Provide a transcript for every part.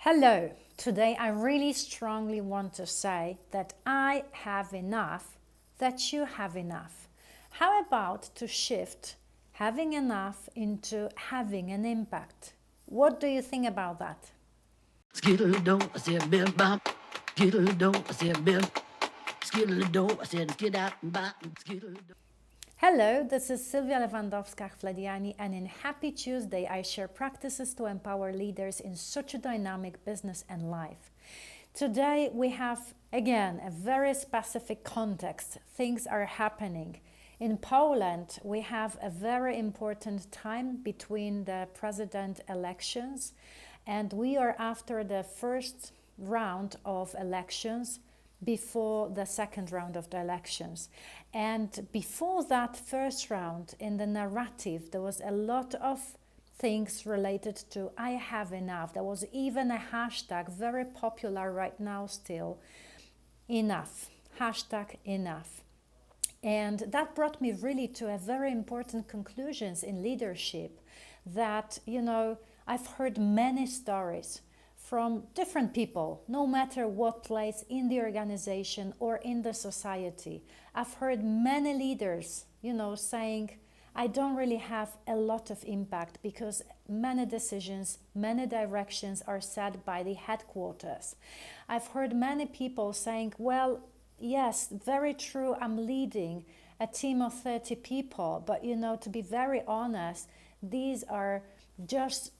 Hello, today I really strongly want to say that I have enough, that you have enough. How about to shift having enough into having an impact? What do you think about that? Skittle-do, I said, Bill Bop. Skittle-do, I said, Bill. Skittle-do, I said, get out and bop. Skittle-do. Hello, this is Lewandowska-Akhvlediani, and in Happy Tuesday I share practices to empower leaders in such a dynamic business and life. Today we have, again, a very specific context. Things are happening. In Poland, we have a very important time between the president elections, and we are after the first round of elections before the second round of the elections. And before that first round, in the narrative, there was a lot of things related to I have enough. There was even a hashtag, very popular right now still, enough, hashtag enough. And that brought me really to a very important conclusions in leadership that, I've heard many stories from different people, no matter what place in the organization or in the society. I've heard many leaders, saying, I don't really have a lot of impact because many decisions, many directions are set by the headquarters. I've heard many people saying, well, yes, very true, I'm leading a team of 30 people, but to be very honest, these are just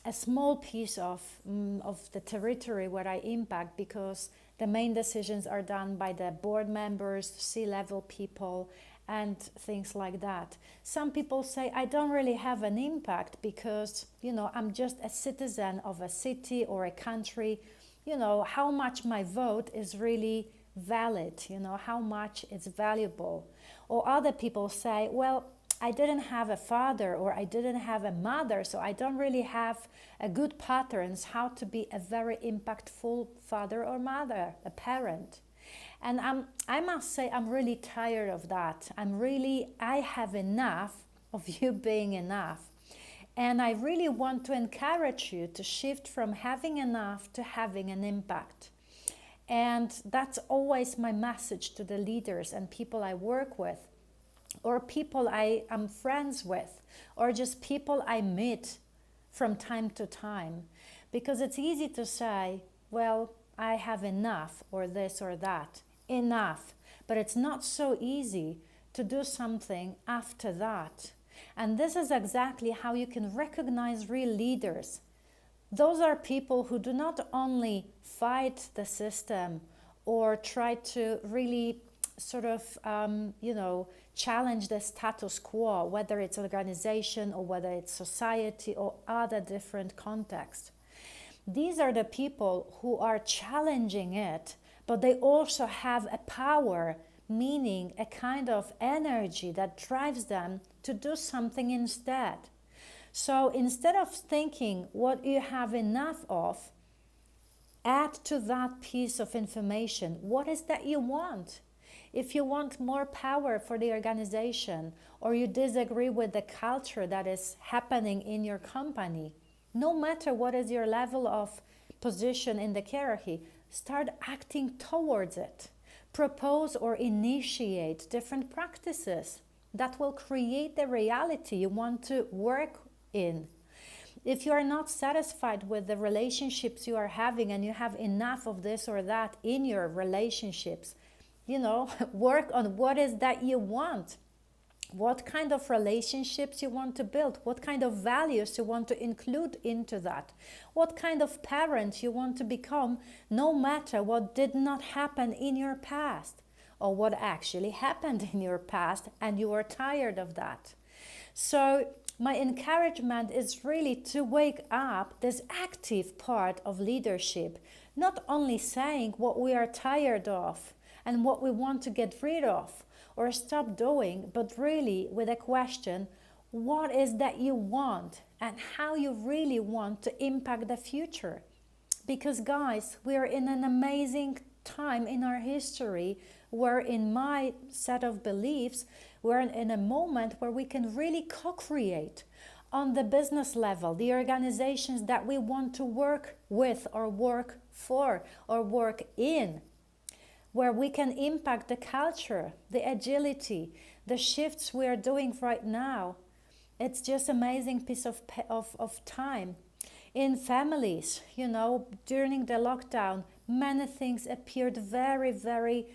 a small piece of the territory where I impact, because the main decisions are done by the board members, C-level people, and things like that. Some people say, I don't really have an impact because, I'm just a citizen of a city or a country. How much my vote is really valid, how much it's valuable. Or other people say, well, I didn't have a father or I didn't have a mother, so I don't really have a good patterns how to be a very impactful father or mother, a parent. And I must say I'm really tired of that. I have enough of you being enough. And I really want to encourage you to shift from having enough to having an impact. And that's always my message to the leaders and people I work with, or people I am friends with, or just people I meet from time to time. Because it's easy to say, well, I have enough, or this or that. Enough. But it's not so easy to do something after that. And this is exactly how you can recognize real leaders. Those are people who do not only fight the system or try to really sort of, challenge the status quo, whether it's organization or whether it's society or other different contexts. These are the people who are challenging it, but they also have a power, meaning a kind of energy that drives them to do something instead. So instead of thinking what you have enough of, add to that piece of information, what is that you want? If you want more power for the organization, or you disagree with the culture that is happening in your company, no matter what is your level of position in the hierarchy, start acting towards it. Propose or initiate different practices that will create the reality you want to work in. If you are not satisfied with the relationships you are having and you have enough of this or that in your relationships, work on what is that you want. What kind of relationships you want to build, what kind of values you want to include into that, what kind of parent you want to become, no matter what did not happen in your past or what actually happened in your past and you are tired of that. So my encouragement is really to wake up this active part of leadership, not only saying what we are tired of and what we want to get rid of or stop doing, but really with a question, what is that you want and how you really want to impact the future? Because guys, we are in an amazing time in our history where, in my set of beliefs, we're in a moment where we can really co-create on the business level, the organizations that we want to work with or work for or work in, where we can impact the culture, the agility, the shifts we are doing right now. It's just amazing piece of time. In families, you know, during the lockdown, many things appeared very, very,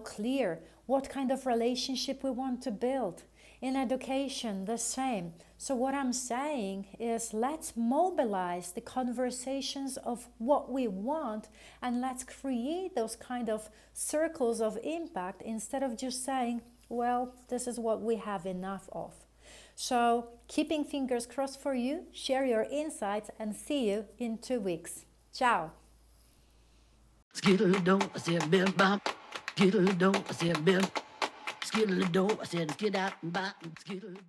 clear. What kind of relationship we want to build. In education, the same. So what I'm saying is, let's mobilize the conversations of what we want, and let's create those kind of circles of impact instead of just saying, well, this is what we have enough of. So keeping fingers crossed for you, share your insights, and see you in 2 weeks. Ciao. Skittle-do, I said, bill bop. Skittle-do, I said, bill. Skittle-do, I said, get out and bop. Skittle-do.